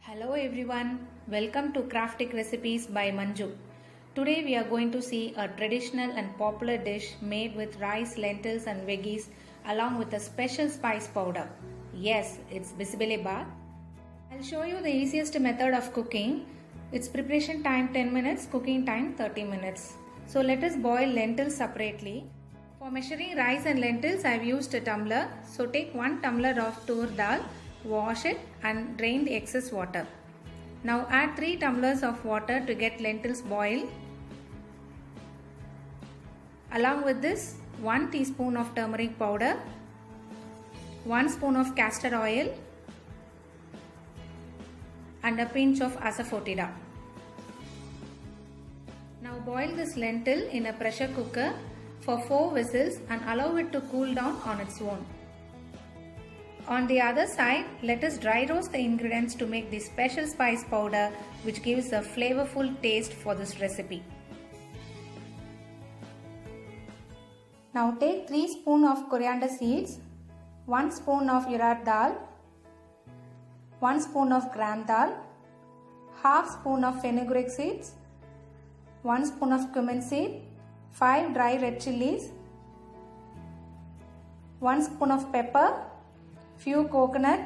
Hello everyone, welcome to Craftic Recipes by Manju. Today we are going to see a traditional and popular dish made with rice, lentils and veggies along with a special spice powder. Yes, it's bisibele-bath. I'll show you the easiest method of cooking. Its preparation time 10 minutes, cooking time 30 minutes. So let us boil lentils separately. For measuring rice and lentils I have used a tumbler. So take 1 tumbler of tur dal. Wash it and drain the excess water. Now add 3 tumblers of water to get lentils boiled. Along with this, 1 teaspoon of turmeric powder, 1 spoon of castor oil and a pinch of asafoetida. Now boil this lentil in a pressure cooker for 4 whistles and allow it to cool down on its own. On the other side, let us dry roast the ingredients to make the special spice powder which gives a flavorful taste for this recipe. Now take 3 spoons of coriander seeds, 1 spoon of urad dal, 1 spoon of gram dal, half spoon of fenugreek seeds, 1 spoon of cumin seed, 5 dry red chilies, 1 spoon of pepper, few coconut,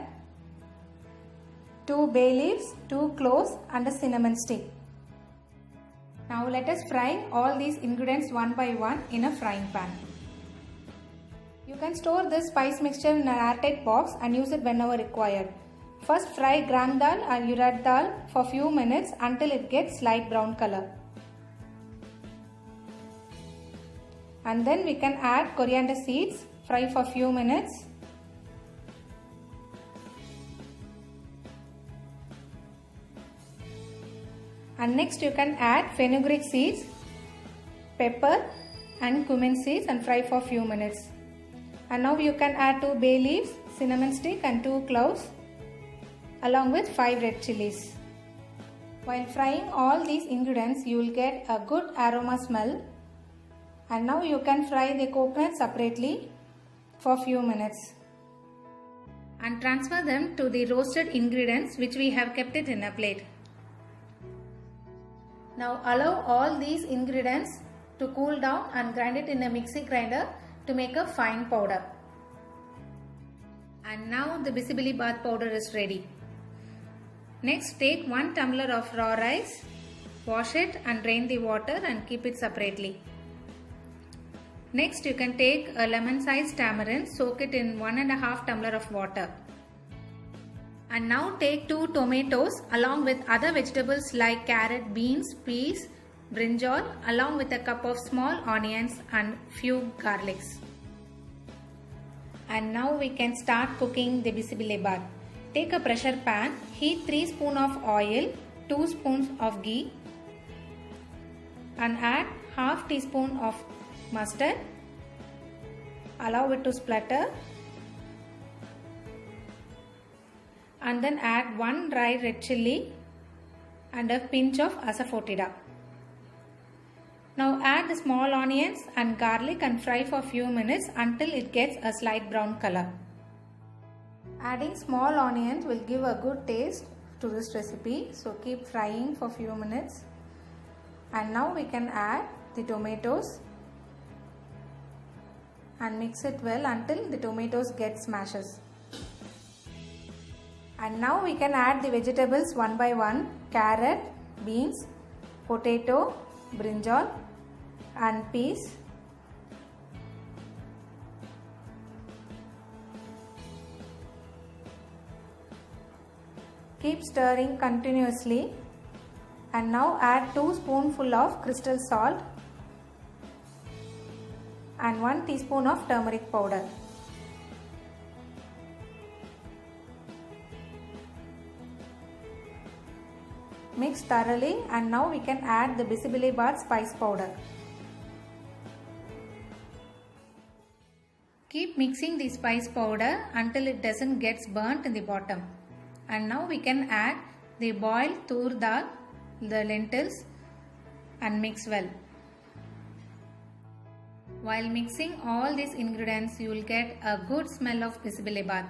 2 bay leaves, 2 cloves and a cinnamon stick. Now let us fry all these ingredients one by one in a frying pan. You can store this spice mixture in an airtight box and use it whenever required. First fry gram dal and urad dal for few minutes until it gets light brown color. And then we can add coriander seeds, fry for few minutes. And next you can add fenugreek seeds, pepper and cumin seeds and fry for few minutes. And now you can add 2 bay leaves, cinnamon stick and 2 cloves along with 5 red chilies. While frying all these ingredients you will get a good aroma smell. And now you can fry the coconut separately for few minutes. And transfer them to the roasted ingredients which we have kept it in a plate. Now allow all these ingredients to cool down and grind it in a mixing grinder to make a fine powder. And now the bisibele-bath powder is ready. Next take 1 tumbler of raw rice, wash it and drain the water and keep it separately. Next you can take a lemon sized tamarind, soak it in 1.5 tumbler of water. And now take 2 tomatoes along with other vegetables like carrot, beans, peas, brinjal along with a cup of small onions and few garlics. And now we can start cooking the bisibele-bath. Take a pressure pan, heat 3 spoons of oil, 2 spoons of ghee and add half teaspoon of mustard. Allow it to splutter. And then add 1 dry red chilli and a pinch of asafoetida. Now add the small onions and garlic and fry for few minutes until it gets a slight brown color. Adding small onions will give a good taste to this recipe, so keep frying for few minutes. And now we can add the tomatoes and mix it well until the tomatoes get smashes. And now we can add the vegetables one by one: carrot, beans, potato, brinjal and peas. Keep stirring continuously and now add 2 spoonfuls of crystal salt and 1 teaspoon of turmeric powder. Mix thoroughly and now we can add the bisibele-bath spice powder. Keep mixing the spice powder until it doesn't get burnt in the bottom. And now we can add the boiled tur dal, the lentils and mix well. While mixing all these ingredients you will get a good smell of bisibele-bath.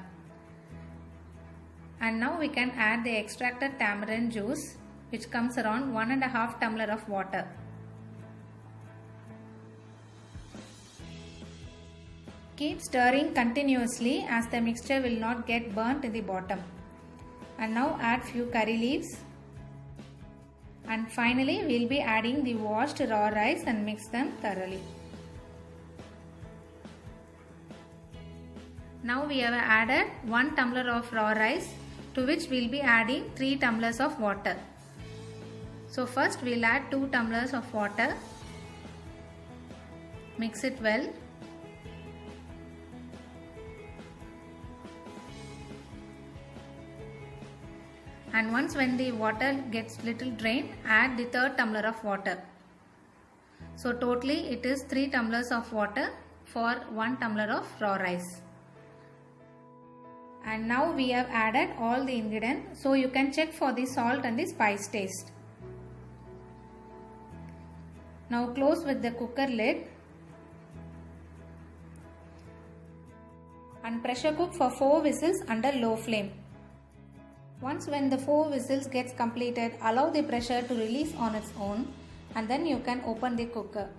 And now we can add the extracted tamarind juice, which comes around 1.5 tumbler of water. Keep stirring continuously as the mixture will not get burnt in the bottom. And now add few curry leaves. And finally we will be adding the washed raw rice and mix them thoroughly. Now we have added 1 tumbler of raw rice, to which we will be adding 3 tumblers of water. So first we will add 2 tumblers of water. Mix it well. And once when the water gets little drained, add the 3rd tumbler of water. So totally it is 3 tumblers of water for 1 tumbler of raw rice. And now we have added all the ingredients, so you can check for the salt and the spice taste. Now close with the cooker lid and pressure cook for 4 whistles under low flame. Once when the 4 whistles gets completed, allow the pressure to release on its own and then you can open the cooker.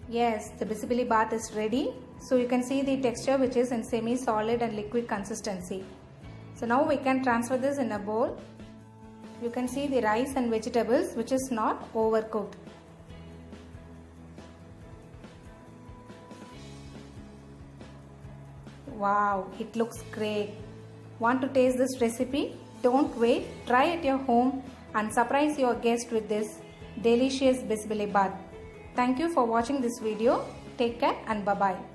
Yes, the bisibili bath is ready. So you can see the texture which is in semi-solid and liquid consistency. So now we can transfer this in a bowl. You can see the rice and vegetables which is not overcooked. Wow, it looks great. Want to taste this recipe? Don't wait, try at your home and surprise your guest with this delicious bisibili bath. Thank you for watching this video. Take care and bye-bye.